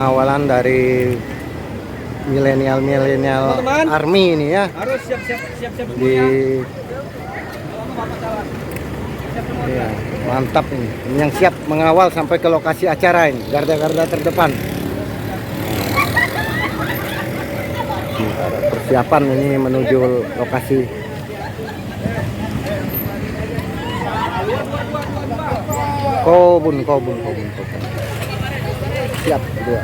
Awalan dari milenial army ini ya. Harus siap-siap Di ya, mantap ini. Yang siap mengawal sampai ke lokasi acara ini, garda-garda terdepan. Persiapan ini menuju lokasi. Kobun. Siap dua.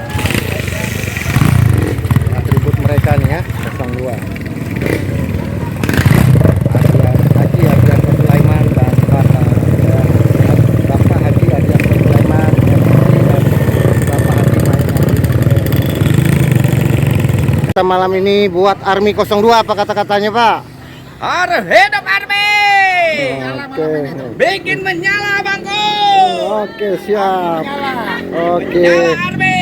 Atribut mereka nih ya, 02. Haji Ardianto Sulaiman dan Bapak Haji Ardianto Sulaiman dan Bapak Haji Kita malam ini buat Army 02, apa kata-katanya Pak? Harus hidup Army. Oke. Bikin menyala bangku. Oke, siap. Oke. Menyala Army.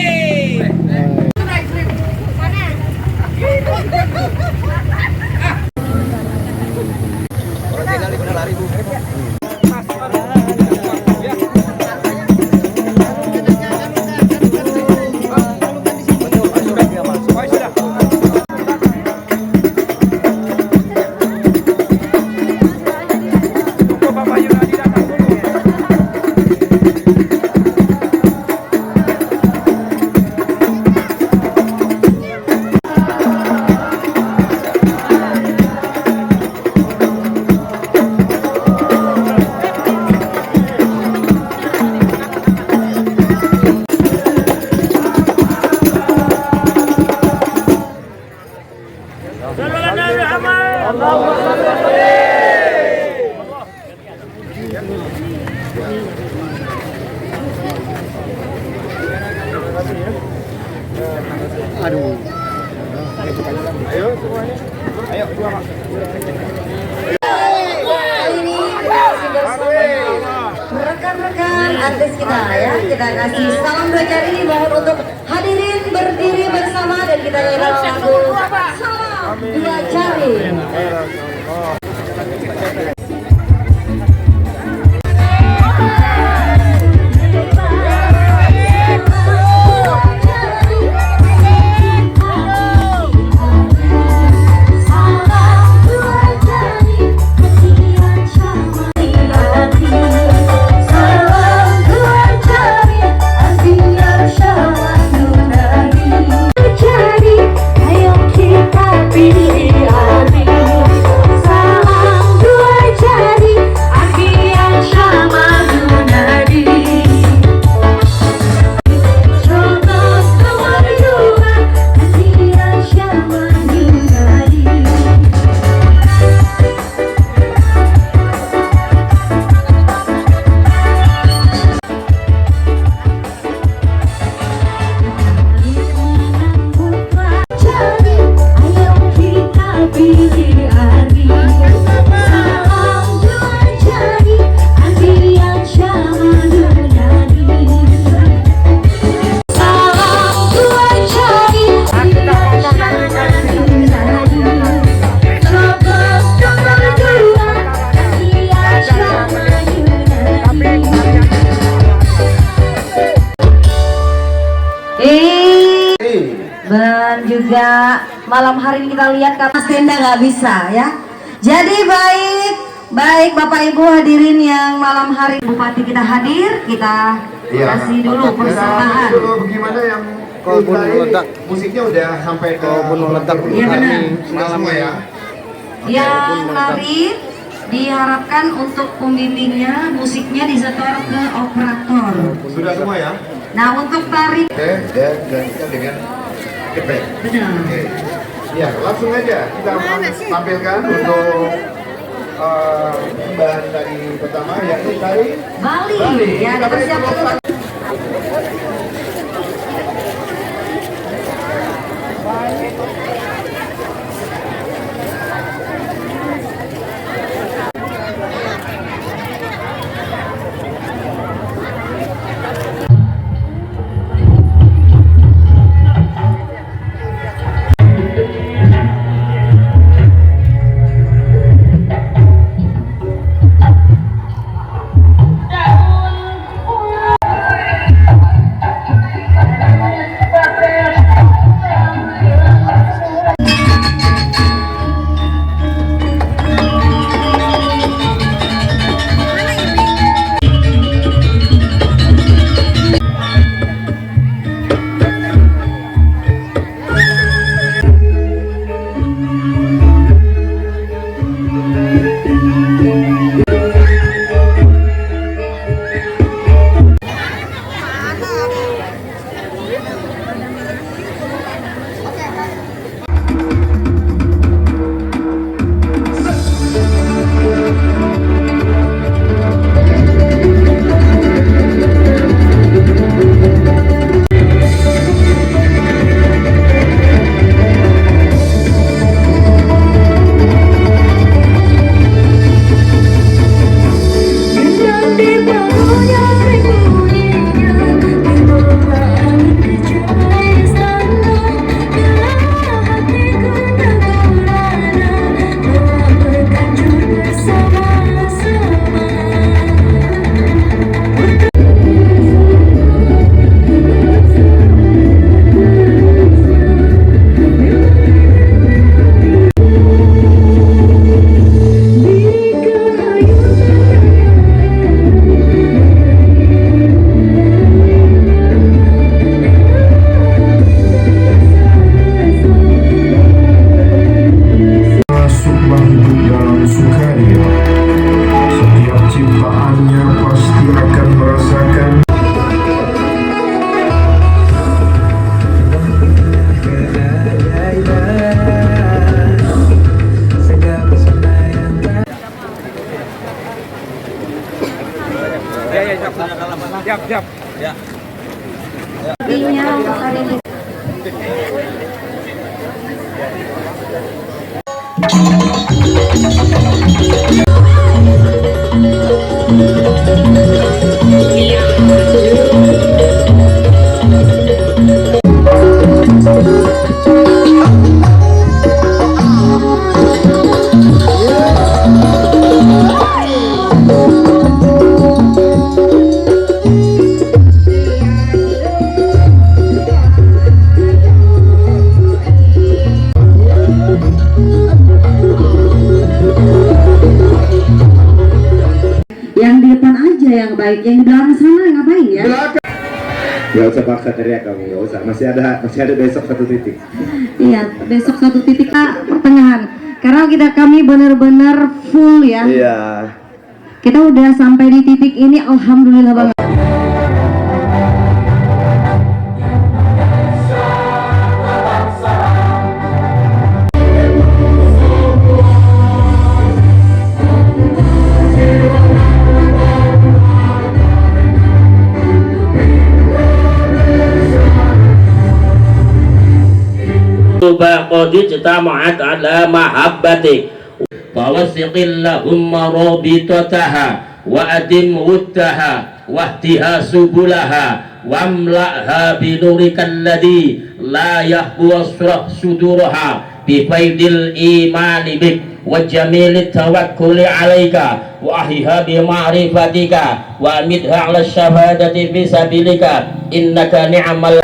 Aduh. Ayo semuanya. Ayo dua Pak. Rekan-rekan artis kita ya, kita kasih salam dua jari, mohon untuk hadirin berdiri bersama dan kita nyanyi lagu salam dua jari. Dan juga malam hari ini kita lihat karena tenda nggak bisa ya. Jadi baik Bapak Ibu hadirin yang malam hari Bupati kita hadir, kita kasih dulu persembahan. Bagaimana yang Kobun meledak. musiknya udah sampai ke Kobun meledak. Iya benar. malam ya. Yang nari diharapkan untuk pembimbingnya musiknya disetor ke operator. Sudah semua ya? Nah untuk tari Oke, dan gantikan dengan efek. benar. Oke. Ya, langsung aja kita tampilkan untuk bahan dari pertama yakni dari Bali. Ya, Kita beri dipersiapkan tepuk untuk Yang di depan aja yang baik, yang di belakang sana ngapain ya? Gak usah paksa teriak kamu, gak usah. Masih ada besok 1 titik. Iya, besok 1 titik pertengahan. Karena kami benar-benar full ya. Iya. Kita udah sampai di titik ini, alhamdulillah banget. qad ijtama'at ala mahabbatik wa wasiqil lahum marabitataha wa adim wuttaha wahtiha subulaha wamla'ha binurikal ladhi la yahbu asrah suduraha bifaidil imani bik wa jamilit tawakkuli alaika wa ahiha bi ma'rifatika wa amidha ala syahadati fi sabilika innaka ni'mal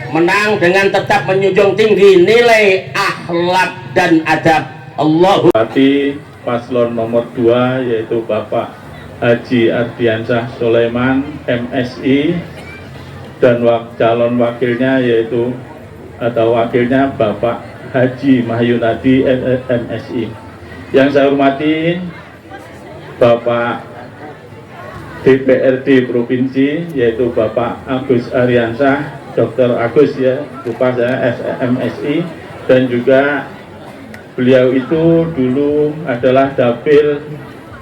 menang dengan tetap menjunjung tinggi nilai akhlak dan adab. Allahu Bupati paslon nomor 2 yaitu Bapak Haji Ardiansyah Sulaiman MSI dan calon wakilnya yaitu atau wakilnya Bapak Haji Mahyunadi MSI. Yang saya hormati Bapak DPRD Provinsi yaitu Bapak Agus Ardiansyah Dr. Agus ya, lupa saya MSI, dan juga beliau itu dulu adalah Dapil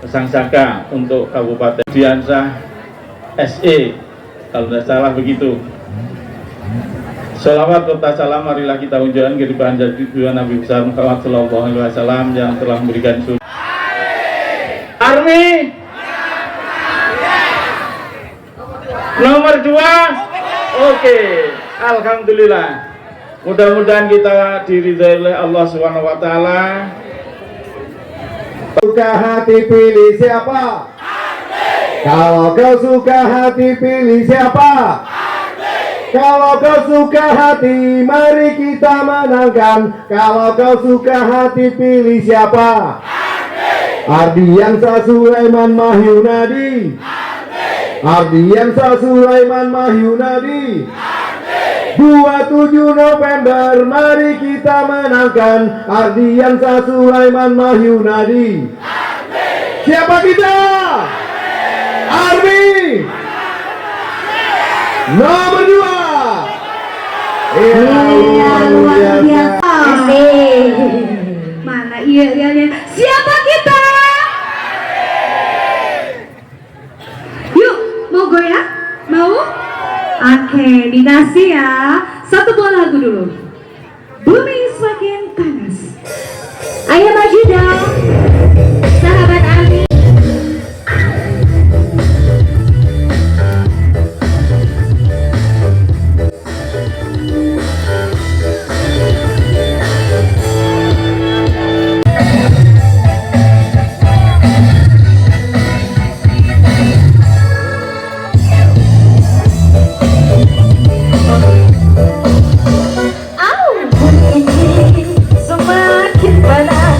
Sangsaka untuk Kabupaten Ardiansyah SE, kalau tidak salah begitu. Sholawat serta salam marilah kita unjukkan keribahan jadi Nabi besar Muhammad Sallallahu Alaihi Wasallam yang telah memberikan sunnah. Army nomor 2. Oke, alhamdulillah. Mudah-mudahan kita diridhai oleh Allah Subhanahu wa taala. Suka hati pilih siapa? Kalau kau suka hati pilih siapa? Kalau kau suka hati mari kita menangkan. Kalau kau suka hati pilih siapa? Ardiansyah Sulaiman Mahyunadi. Ardiansyah Sulaiman Mahyunadi. 27 November mari kita menangkan Ardiansyah Sulaiman Mahyunadi. Siapa kita? Army nomor 2. Luar biasa. Mana iya. Siapa kita? Yuk, mau goyang? Mau? Oke, dikasih ya. Satu buah lagu dulu. Bumi semakin panas. Ayo maju dong, sahabat Army. Semakin panas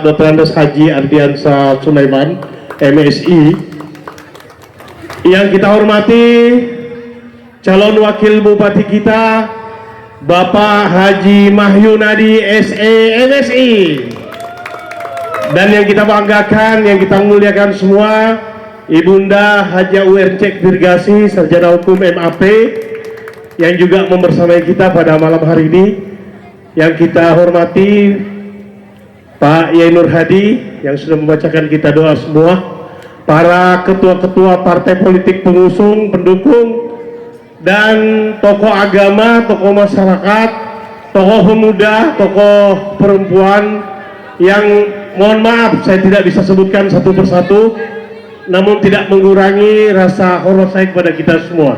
Dr. Andes Haji Ardiansah Sulaiman, MSI. Yang kita hormati calon wakil bupati kita, Bapak Haji Mahyunadi SE MSI. Dan yang kita banggakan, yang kita muliakan semua, Ibunda Haja URC Dirgasi, Sarjana Hukum MAP, yang juga membersamai kita pada malam hari ini. Yang kita hormati Pak Yai Nur Hadi yang sudah membacakan kita doa semua, para ketua-ketua partai politik pengusung, pendukung, dan tokoh agama, tokoh masyarakat, tokoh pemuda, tokoh perempuan yang mohon maaf saya tidak bisa sebutkan satu persatu, namun tidak mengurangi rasa hormat saya kepada kita semua.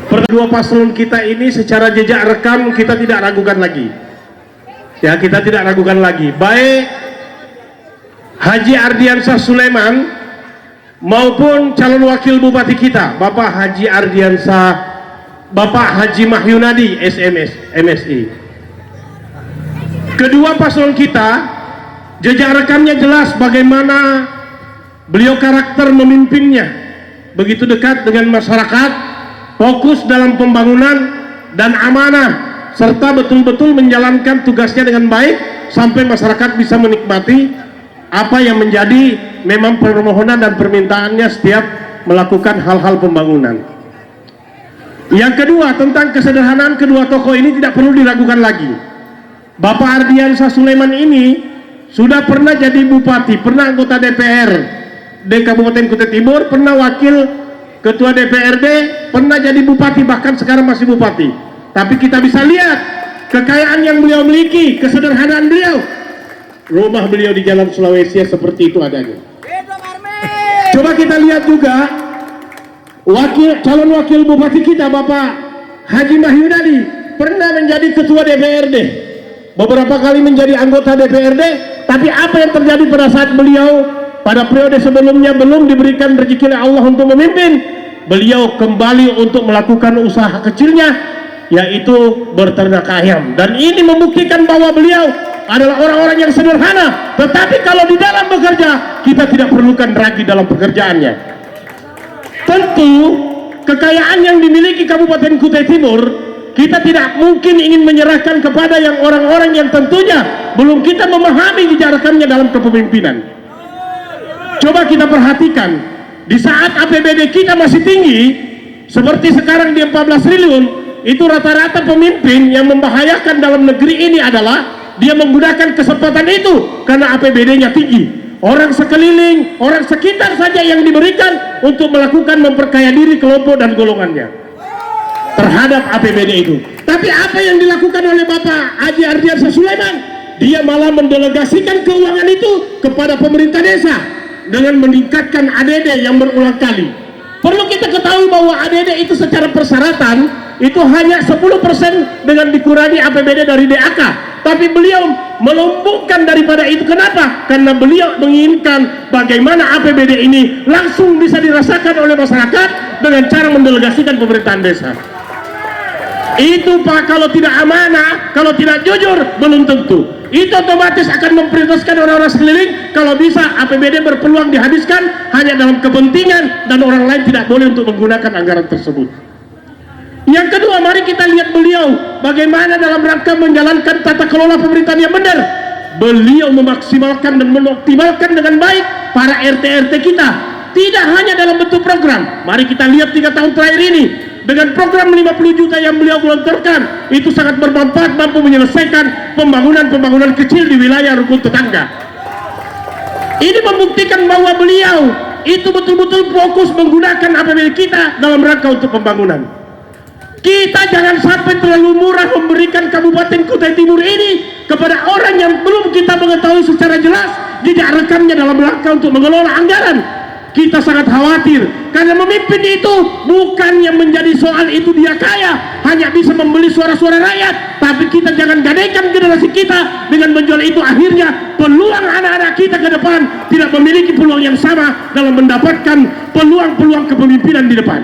Kedua paslon kita ini secara jejak rekam kita tidak ragukan lagi. Ya, kita tidak ragukan lagi. Baik Haji Ardiansah Sulaiman maupun calon wakil bupati kita, Bapak Haji Ardiansah, Bapak Haji Mahyunadi MSI. Kedua paslon kita jejak rekamnya jelas bagaimana beliau karakter memimpinnya, begitu dekat dengan masyarakat, fokus dalam pembangunan dan amanah, serta betul-betul menjalankan tugasnya dengan baik sampai masyarakat bisa menikmati apa yang menjadi memang permohonan dan permintaannya setiap melakukan hal-hal pembangunan. Yang kedua, tentang kesederhanaan kedua tokoh ini tidak perlu diragukan lagi. Bapak Ardiansah Sulaiman ini sudah pernah jadi bupati, pernah anggota DPR di Kabupaten Kutai Timur, pernah wakil ketua DPRD, pernah jadi bupati, bahkan sekarang masih bupati. Tapi kita bisa lihat kekayaan yang beliau miliki, kesederhanaan beliau. Rumah beliau di Jalan Sulawesi seperti itu adanya. Coba kita lihat juga calon wakil bupati kita, Bapak Haji Mahyunadi, pernah menjadi ketua DPRD, beberapa kali menjadi anggota DPRD. Tapi apa yang terjadi pada saat beliau pada periode sebelumnya belum diberikan rezeki oleh Allah untuk memimpin, beliau kembali untuk melakukan usaha kecilnya, yaitu berternak ayam. Dan ini membuktikan bahwa beliau adalah orang-orang yang sederhana, tetapi kalau di dalam bekerja kita tidak perlukan lagi dalam pekerjaannya. Tentu kekayaan yang dimiliki Kabupaten Kutai Timur kita tidak mungkin ingin menyerahkan kepada yang orang-orang yang tentunya belum kita memahami jejak rekamnya dalam kepemimpinan. Coba kita perhatikan, di saat APBD kita masih tinggi seperti sekarang di 14 triliun, itu rata-rata pemimpin yang membahayakan dalam negeri ini adalah dia menggunakan kesempatan itu karena APBD-nya tinggi. Orang sekeliling, orang sekitar saja yang diberikan untuk melakukan memperkaya diri kelompok dan golongannya terhadap APBD itu. Tapi apa yang dilakukan oleh Bapak Haji Ardiansah Sulaiman? Dia malah mendelegasikan keuangan itu kepada pemerintah desa dengan meningkatkan ADD yang berulang kali. Perlu kita ketahui bahwa ADD itu secara persyaratan itu hanya 10% dengan dikurangi APBD dari DAK. Tapi beliau melumbungkan daripada itu. Kenapa? Karena beliau menginginkan bagaimana APBD ini langsung bisa dirasakan oleh masyarakat dengan cara mendelegasikan pemerintahan desa. Itu Pak, kalau tidak amanah, kalau tidak jujur, belum tentu. Itu otomatis akan memprioritaskan orang-orang sekeliling. Kalau bisa APBD berpeluang dihabiskan hanya dalam kepentingan dan orang lain tidak boleh untuk menggunakan anggaran tersebut. Yang kedua, mari kita lihat beliau bagaimana dalam rangka menjalankan tata kelola pemerintahan yang benar. Beliau memaksimalkan dan mengoptimalkan dengan baik para RT-RT kita, tidak hanya dalam bentuk program. Mari kita lihat 3 tahun terakhir ini dengan program 50 juta yang beliau gelontorkan, itu sangat bermanfaat, mampu menyelesaikan pembangunan-pembangunan kecil di wilayah rukun tetangga. Ini membuktikan bahwa beliau itu betul-betul fokus menggunakan APBD kita dalam rangka untuk pembangunan. Kita jangan sampai terlalu murah memberikan Kabupaten Kutai Timur ini kepada orang yang belum kita mengetahui secara jelas jejak rekamnya dalam rangka untuk mengelola anggaran. Kita sangat khawatir karena memimpin itu bukan yang menjadi soal itu dia kaya, hanya bisa membeli suara-suara rakyat. Tapi kita jangan gadaikan generasi kita dengan menjual itu, akhirnya peluang anak-anak kita ke depan tidak memiliki peluang yang sama dalam mendapatkan peluang-peluang kepemimpinan di depan.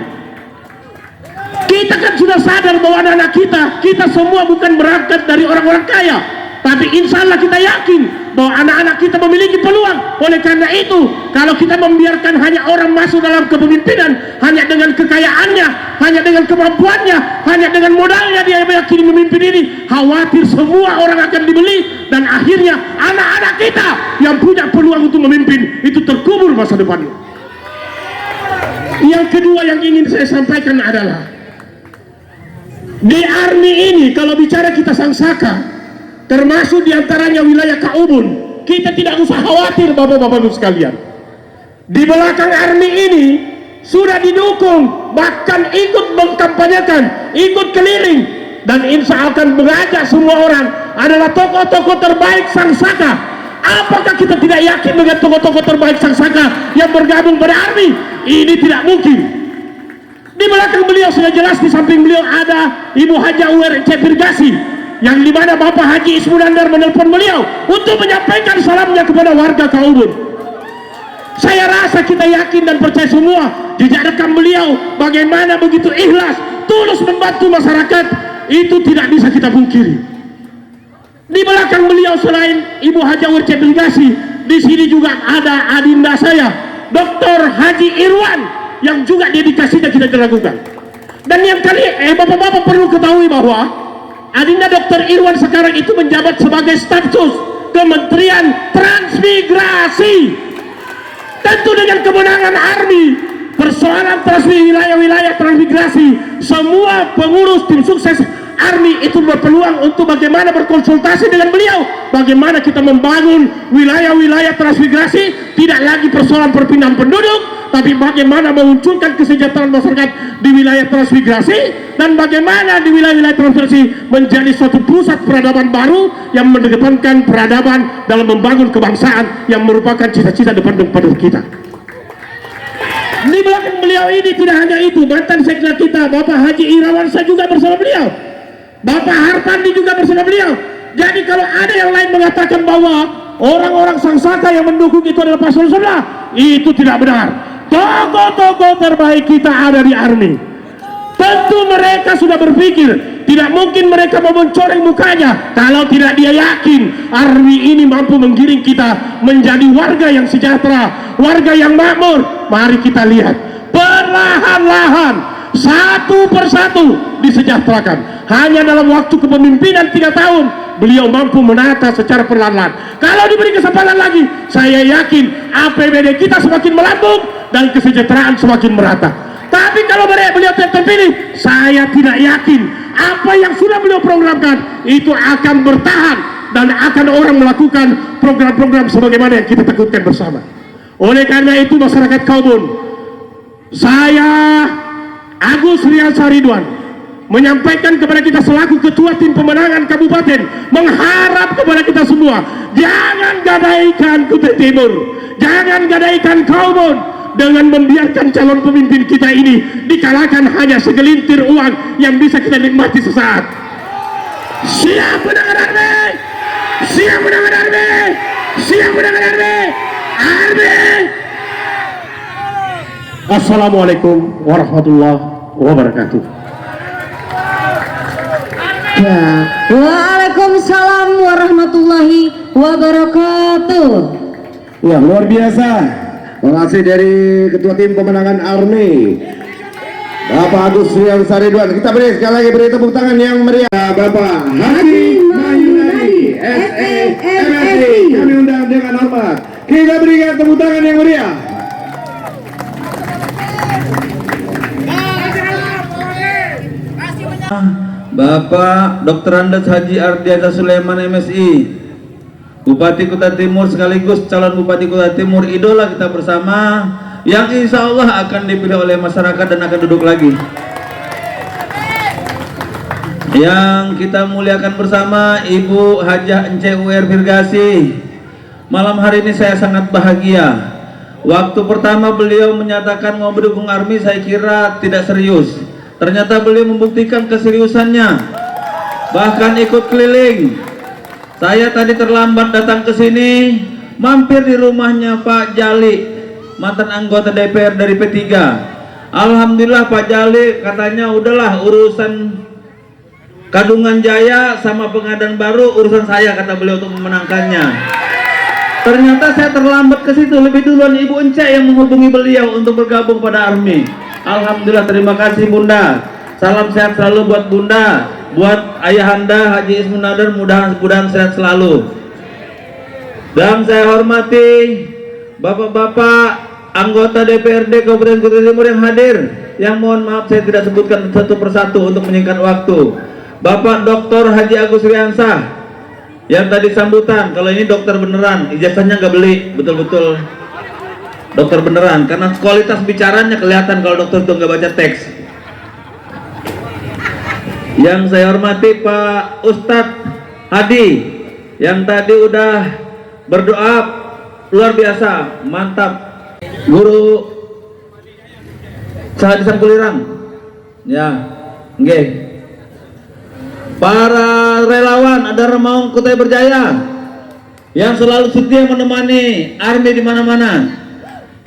Kita kan sudah sadar bahwa anak-anak kita semua bukan berangkat dari orang-orang kaya. tapi insya Allah kita yakin bahwa anak-anak kita memiliki peluang. Oleh karena itu, kalau kita membiarkan hanya orang masuk dalam kepemimpinan hanya dengan kekayaannya, hanya dengan kemampuannya, hanya dengan modalnya dia meyakini memimpin ini, khawatir semua orang akan dibeli dan akhirnya anak-anak kita yang punya peluang untuk memimpin itu terkubur masa depannya. Yang kedua yang ingin saya sampaikan adalah di ARMY ini kalau bicara kita Sangsaka, termasuk diantaranya wilayah Kaubun, kita tidak usah khawatir bapak-bapak sekalian. Di belakang ARMY ini sudah didukung, bahkan ikut mengkampanyekan, ikut keliling, dan insya Allah akan mengajak semua orang adalah tokoh-tokoh terbaik Sangsaka. Apakah kita tidak yakin dengan tokoh-tokoh terbaik Sangsaka yang bergabung pada ARMY? Ini tidak mungkin. Di belakang beliau sudah jelas, di samping beliau ada Ibu Haja UR Cepirgasi, yang dimana Bapak Haji Ismunandar menelpon beliau untuk menyampaikan salamnya kepada warga Kaubun. Saya rasa kita yakin dan percaya semua jejak rekam beliau bagaimana begitu ikhlas, tulus membantu masyarakat, itu tidak bisa kita pungkiri. Di belakang beliau selain Ibu Haja UR Cepirgasi, di sini juga ada adinda saya, Dr. Haji Irwan, yang juga dedikasinya kita lakukan. Dan yang bapak-bapak perlu ketahui bahwa adinda Dr. Irwan sekarang itu menjabat sebagai stafsus Kementerian Transmigrasi. Tentu dengan kemenangan ARMY, persoalan wilayah-wilayah transmigrasi, semua pengurus tim sukses ARMY itu berpeluang untuk bagaimana berkonsultasi dengan beliau, bagaimana kita membangun wilayah-wilayah transmigrasi, tidak lagi persoalan perpindahan penduduk, tapi bagaimana memunculkan kesejahteraan masyarakat di wilayah transmigrasi, dan bagaimana di wilayah-wilayah transmigrasi menjadi suatu pusat peradaban baru yang mengedepankan peradaban dalam membangun kebangsaan yang merupakan cita-cita depan kita. Di belakang beliau ini tidak hanya itu, mantan sekda kita Bapak Haji Irawansyah juga bersama beliau, Bapak Harpandi juga bersama beliau. Jadi kalau ada yang lain mengatakan bahwa orang-orang Sangsaka yang mendukung itu adalah paslon sebelah, itu tidak benar. Tokoh-tokoh terbaik kita ada di ARMY. Tentu mereka sudah berpikir, tidak mungkin mereka mau mencoreng mukanya kalau tidak dia yakin ARMY ini mampu menggiring kita menjadi warga yang sejahtera, warga yang makmur. Mari kita lihat, perlahan-lahan, satu persatu disejahterakan. Hanya dalam waktu kepemimpinan 3 tahun beliau mampu menata secara perlahan-lahan. Kalau diberi kesempatan lagi, saya yakin APBD kita semakin melambung dan kesejahteraan semakin merata. Tapi kalau beliau terpilih, saya tidak yakin apa yang sudah beliau programkan itu akan bertahan dan akan orang melakukan program-program sebagaimana yang kita takutkan bersama. Oleh karena itu masyarakat Kaubun, saya Agus Riansyah Ridwan menyampaikan kepada kita selaku ketua tim pemenangan kabupaten, mengharap kepada kita semua, jangan gadaikan Kutai Timur, jangan gadaikan Kaubun dengan membiarkan calon pemimpin kita ini dikalahkan hanya segelintir uang yang bisa kita nikmati sesaat. Siap menangan ARMY, siap menangan ARMY, siap menangan ARMY, ARMY. Assalamualaikum warahmatullahi wabarakatuh. Waalaikumsalam warahmatullahi wabarakatuh. Wah, luar biasa. Terima kasih dari Ketua Tim Pemenangan ARMY Bapak Agus Riansyah Ridwan. Kita beri sekali lagi beri tepuk tangan yang meriah Bapak Haji Mahyunadi SE/MSI. Kami undang dengan hormat. Kita berikan tepuk tangan yang meriah. Bapak Dr. Andes Haji Ardiansyah Sulaiman MSI, Bupati Kutai Timur sekaligus calon Bupati Kutai Timur, idola kita bersama yang insya Allah akan dipilih oleh masyarakat dan akan duduk lagi. Yang kita muliakan bersama Ibu Hajah Ence UR Virgasi. Malam hari ini saya sangat bahagia. Waktu pertama beliau menyatakan mau mendukung ARMY, saya kira tidak serius. Ternyata beliau membuktikan keseriusannya, bahkan ikut keliling. Saya tadi terlambat datang ke sini, mampir di rumahnya Pak Jali, mantan anggota DPR dari P3. Alhamdulillah Pak Jali katanya udahlah urusan Kadungan Jaya sama Pengadaan Baru urusan saya, kata beliau, untuk memenangkannya. Ternyata saya terlambat ke situ, lebih duluan Ibu Ence yang menghubungi beliau untuk bergabung pada ARMY. Alhamdulillah, terima kasih Bunda. Salam sehat selalu buat Bunda, buat Ayahanda Haji Ismunadar, mudah-mudahan sehat selalu. Dan saya hormati Bapak-bapak anggota DPRD Kabupaten Kutai Timur yang hadir, yang mohon maaf saya tidak sebutkan satu persatu untuk menyingkat waktu. Bapak Dr. Haji Agus Riansah yang tadi sambutan, kalau ini dokter beneran, ijazahnya nggak beli, betul-betul dokter beneran, karena kualitas bicaranya kelihatan kalau dokter itu nggak baca teks. Yang saya hormati Pak Ustadz Hadi yang tadi udah berdoa luar biasa, mantap. Guru Sahadi Sangkulirang, ya, nggih. Para relawan ada Remaung Kutai Berjaya yang selalu setia menemani ARMY di mana-mana.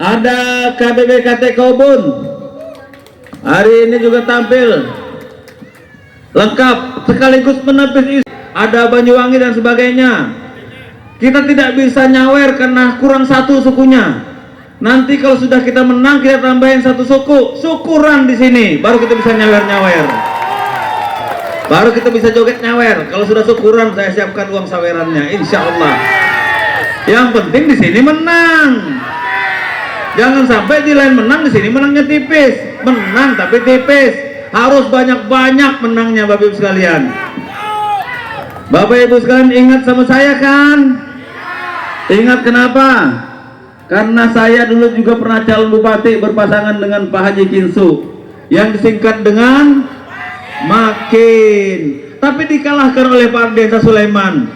Ada KBBKT Kaubun, hari ini juga tampil lengkap sekaligus menepis isu. Ada Banyuwangi dan sebagainya. Kita tidak bisa nyawer karena kurang satu sukunya. Nanti kalau sudah kita menang, kita tambahin satu suku, syukuran di sini, baru kita bisa nyawer-nyawer. Baru kita bisa joget nyawer. Kalau sudah syukuran, saya siapkan uang sawerannya, insya Allah. Yang penting di sini menang. Jangan sampai di lain menang, di sini menangnya tipis. Menang tapi tipis. Harus banyak-banyak menangnya, Bapak Ibu sekalian. Bapak Ibu sekalian ingat sama saya kan? Ingat kenapa? Karena saya dulu juga pernah calon bupati berpasangan dengan Pak Haji Kinsu yang disingkat dengan Makin, tapi dikalahkan oleh Pak Ardiansah Sulaiman.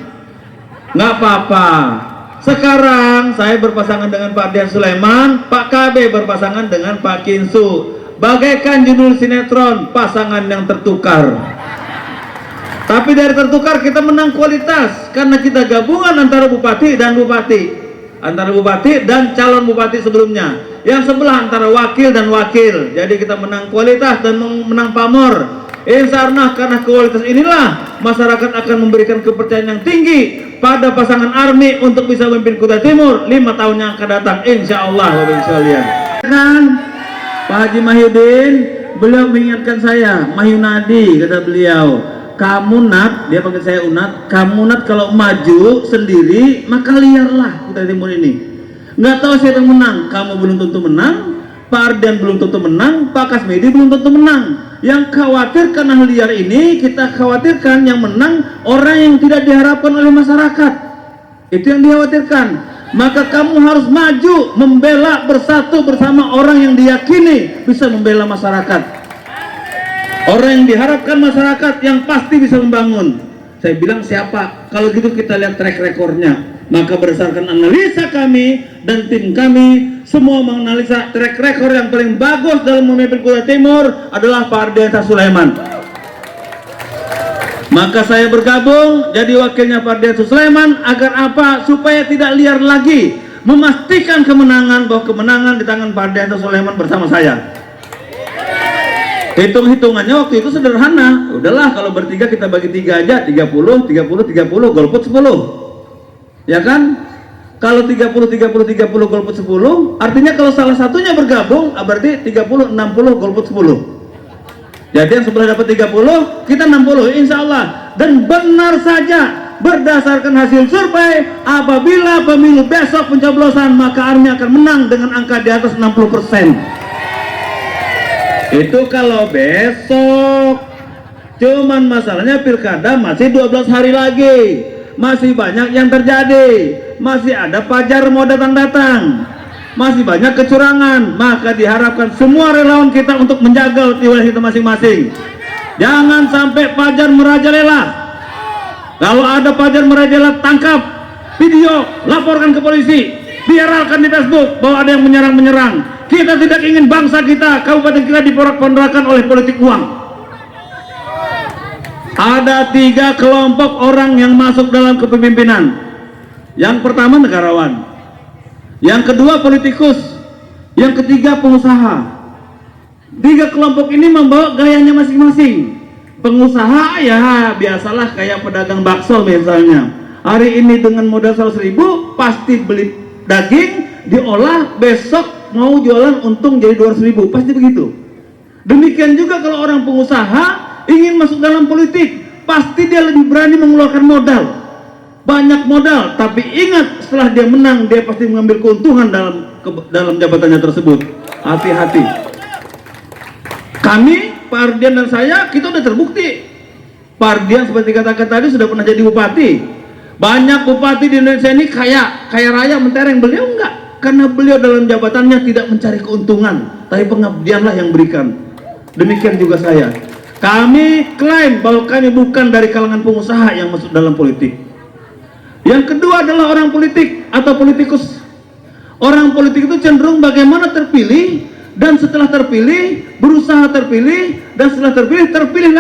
Nggak apa-apa. Sekarang saya berpasangan dengan Pak Ardiansah Sulaiman, Pak KB berpasangan dengan Pak Kinsu. Bagaikan judul sinetron, pasangan yang tertukar. Tapi dari tertukar kita menang kualitas, karena kita gabungan antara bupati dan bupati, antara bupati dan calon bupati sebelumnya. Yang sebelah antara wakil dan wakil. Jadi kita menang kualitas dan menang pamor. Insyaallah, karena kualitas inilah masyarakat akan memberikan kepercayaan yang tinggi pada pasangan ARMY untuk bisa memimpin Kutai Timur 5 tahun yang akan datang, insyaallah. Bapak sekalian, kan Pak Haji Mahyudin, beliau mengingatkan saya, Mahyunadi, kata beliau, kamu Nat, dia panggil saya Unat, kamu Nat kalau maju sendiri maka liarlah Kutai Timur ini. Nggak tahu siapa yang menang, kamu belum tentu menang, Pak Ardian belum tentu menang, Pak Kasmedi belum tentu menang. Yang khawatir karena liar ini, kita khawatirkan yang menang orang yang tidak diharapkan oleh masyarakat. Itu yang dikhawatirkan. Maka kamu harus maju, membela, bersatu bersama orang yang diyakini bisa membela masyarakat. Orang yang diharapkan masyarakat yang pasti bisa membangun. Saya bilang siapa? Kalau gitu kita lihat track recordnya. Maka berdasarkan analisa kami dan tim kami, semua menganalisa track record yang paling bagus dalam memimpin Kutai Timur adalah Pak Ardiansah Sulaiman. Maka saya bergabung jadi wakilnya Pak Ardiansah Sulaiman. Agar apa? Supaya tidak liar lagi, memastikan kemenangan, bahwa kemenangan di tangan Pak Ardiansah Sulaiman bersama saya. Hitung-hitungannya waktu itu sederhana. Udahlah, kalau bertiga kita bagi 3 aja, 30, 30, 30, golput 10. Ya kan? Kalau 30, 30, 30 golput 10, artinya kalau salah satunya bergabung, berarti 30, 60 golput 10. Jadi yang sebelah dapat 30, kita 60, insya Allah. Dan benar saja, berdasarkan hasil survei, apabila pemilu besok pencoblosan, maka ARMY akan menang dengan angka di atas 60%. Itu kalau besok. Cuman masalahnya pilkada masih 12 hari lagi. Masih banyak yang terjadi, masih ada pajar mau datang-datang, masih banyak kecurangan. Maka diharapkan semua relawan kita untuk menjaga wilayah kita masing-masing. Jangan sampai pajar merajalela. Kalau ada pajar merajalela, tangkap, video, laporkan ke polisi, viralkan di Facebook bahwa ada yang menyerang. Kita tidak ingin bangsa kita, kabupaten kita diporak-pondakan oleh politik uang. Ada 3 kelompok orang yang masuk dalam kepemimpinan. Yang pertama negarawan, yang kedua politikus, yang ketiga pengusaha. 3 kelompok ini membawa gayanya masing-masing. Pengusaha ya biasalah kayak pedagang bakso misalnya. Hari ini dengan modal 100.000 pasti beli daging, diolah, besok mau jualan untung jadi 200.000, pasti begitu. Demikian juga kalau orang pengusaha ingin masuk dalam politik, pasti dia lebih berani mengeluarkan modal, banyak modal, tapi ingat setelah dia menang dia pasti mengambil keuntungan dalam jabatannya tersebut. Hati-hati. Kami, Pak Ardian dan saya, kita udah terbukti. Pak Ardian seperti katakan tadi sudah pernah jadi bupati. Banyak bupati di Indonesia ini kaya raya mentereng, beliau enggak, karena beliau dalam jabatannya tidak mencari keuntungan, tapi pengabdianlah yang berikan. Demikian juga saya. Kami klaim bahwa kami bukan dari kalangan pengusaha yang masuk dalam politik. Yang kedua adalah orang politik atau politikus. Orang politik itu cenderung bagaimana terpilih, dan setelah terpilih berusaha terpilih, dan setelah terpilih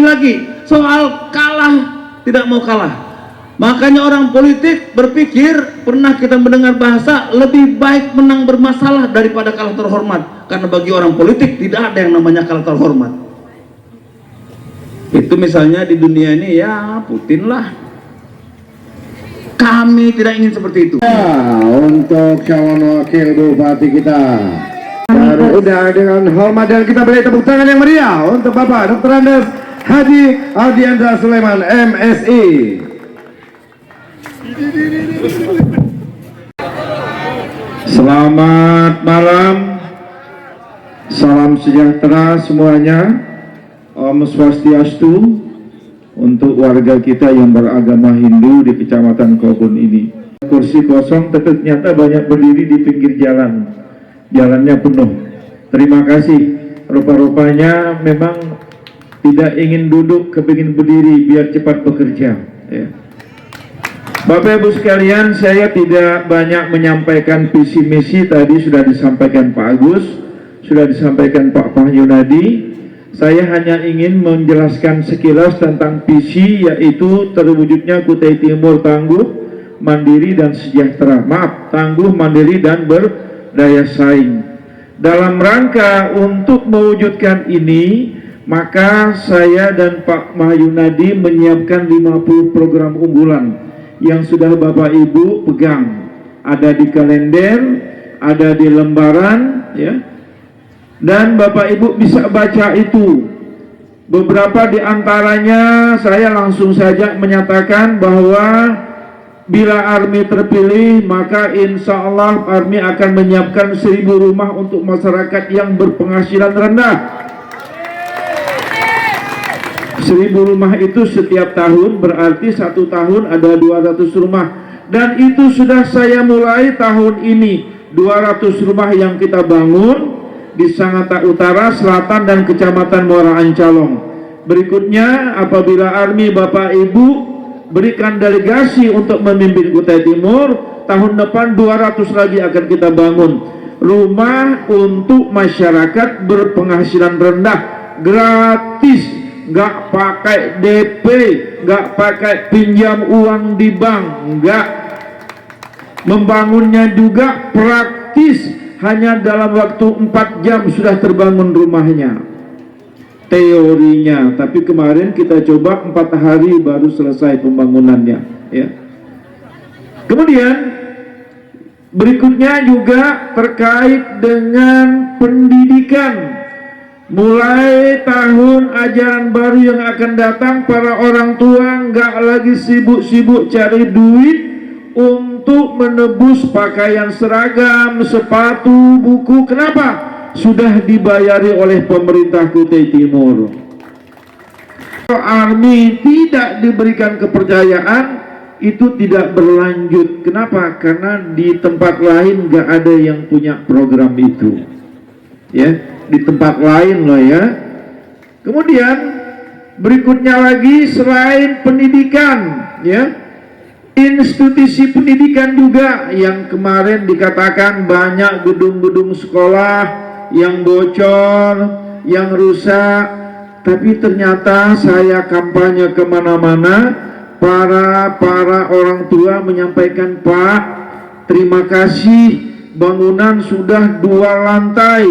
lagi. Soal kalah tidak mau kalah. Makanya orang politik berpikir, pernah kita mendengar bahasa, lebih baik menang bermasalah daripada kalah terhormat. Karena bagi orang politik tidak ada yang namanya kalah terhormat. Itu misalnya di dunia ini ya Putin lah. Kami tidak ingin seperti itu. Untuk calon wakil bupati kita, dan udah dengan hormat dan kita beri tepuk tangan yang meriah untuk Bapak Dr. Andes Haji Ardiandra Sulaiman MSI. Selamat malam, salam sejahtera semuanya, Om Swastiastu untuk warga kita yang beragama Hindu di Kecamatan Kobun ini. Kursi kosong tapi ternyata banyak berdiri di pinggir jalan, jalannya penuh. Terima kasih, rupa-rupanya memang tidak ingin duduk, kepingin berdiri biar cepat bekerja ya. Bapak Ibu sekalian, saya tidak banyak menyampaikan visi misi, tadi sudah disampaikan Pak Agus, sudah disampaikan Pak Yunadi. Saya hanya ingin menjelaskan sekilas tentang visi, yaitu terwujudnya Kutai Timur tangguh, mandiri dan sejahtera. Maaf, tangguh, mandiri dan berdaya saing. Dalam rangka untuk mewujudkan ini, maka saya dan Pak Yunadi menyiapkan 50 program unggulan yang sudah Bapak Ibu pegang, ada di kalender, ada di lembaran ya, dan Bapak Ibu bisa baca itu. Beberapa di antaranya saya langsung saja menyatakan bahwa bila ARMI terpilih, maka insya Allah ARMI akan menyiapkan 1000 rumah untuk masyarakat yang berpenghasilan rendah. 1000 rumah itu setiap tahun, berarti 1 tahun ada 200 rumah, dan itu sudah saya mulai tahun ini. 200 rumah yang kita bangun di Sangatta Utara, Selatan, dan Kecamatan Muara Ancalong. Berikutnya, apabila ARMI Bapak Ibu berikan delegasi untuk memimpin Kutai Timur, tahun depan 200 lagi akan kita bangun rumah untuk masyarakat berpenghasilan rendah, gratis, nggak pakai DP, nggak pakai pinjam uang di bank, nggak. Membangunnya juga praktis, hanya dalam waktu 4 jam sudah terbangun rumahnya. Teorinya, tapi kemarin kita coba 4 hari baru selesai pembangunannya ya. Kemudian berikutnya juga terkait dengan pendidikan. Mulai tahun ajaran baru yang akan datang, para orang tua nggak lagi sibuk-sibuk cari duit untuk menebus pakaian seragam, sepatu, buku. Kenapa? Sudah dibayari oleh pemerintah Kutai Timur. ARMI tidak diberikan kepercayaan, itu tidak berlanjut. Kenapa? Karena di tempat lain nggak ada yang punya program itu ya, di tempat lain loh ya. Kemudian berikutnya lagi, selain pendidikan ya, institusi pendidikan juga yang kemarin dikatakan banyak gedung-gedung sekolah yang bocor, yang rusak, tapi ternyata saya kampanye kemana-mana, para orang tua menyampaikan, Pak, terima kasih, bangunan sudah 2 lantai,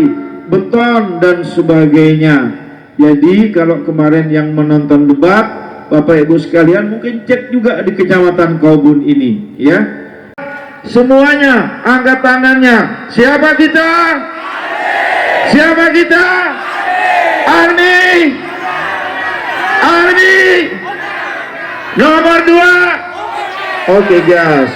beton dan sebagainya. Jadi kalau kemarin yang menonton debat, Bapak Ibu sekalian mungkin cek juga di Kecamatan Kobun ini, ya. Semuanya angkat tangannya. Siapa kita? Siapa kita? Army. Army. Nomor 2. Oke guys,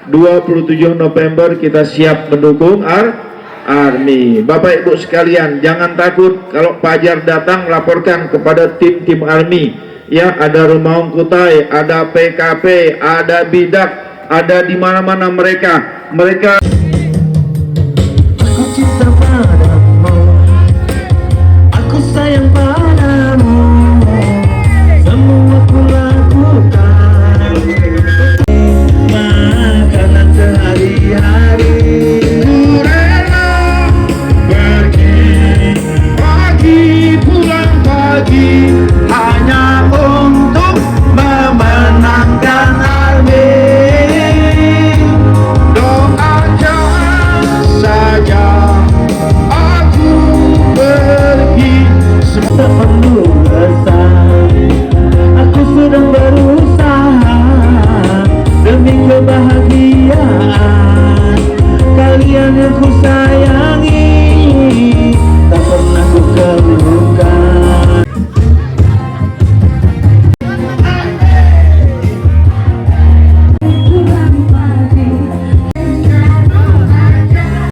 27 November kita siap mendukung Army. Bapak Ibu sekalian, jangan takut kalau Fajar datang, laporkan kepada tim-tim Army. Ya, ada Rumaung Kutai, ada PKP, ada Bidak, ada di mana-mana mereka. Aku cinta padamu, aku sayang padamu, semua ku lakukan, makanan sehari-hari. Ku rela pergi pagi, pulang pagi, hanya untuk memenangkan Army. Doakan saja aku pergi, tak perlu resah, aku sedang berusaha demi kebahagiaan kalian yang ku sayangi, tak pernah ku keluhkan.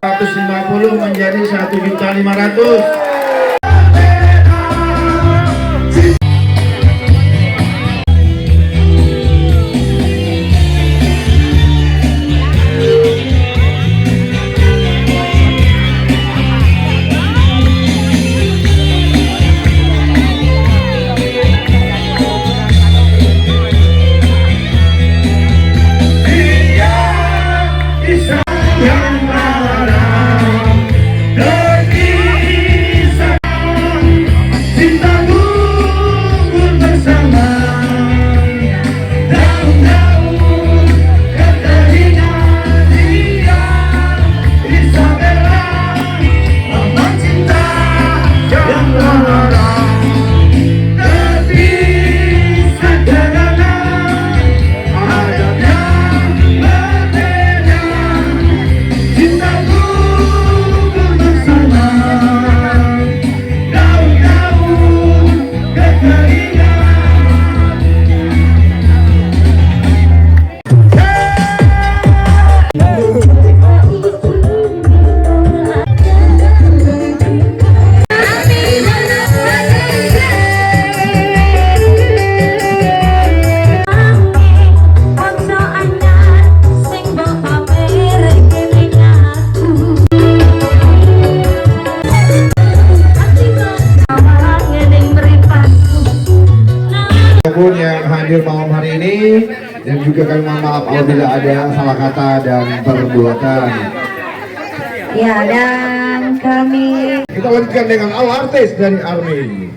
150 menjadi 1.500.000. Yang hadir malam hari ini, dan juga kami mohon maaf apabila ada yang salah kata dan perbuatan. Ya, dan kami Kita lanjutkan dengan Al Artis dari Army.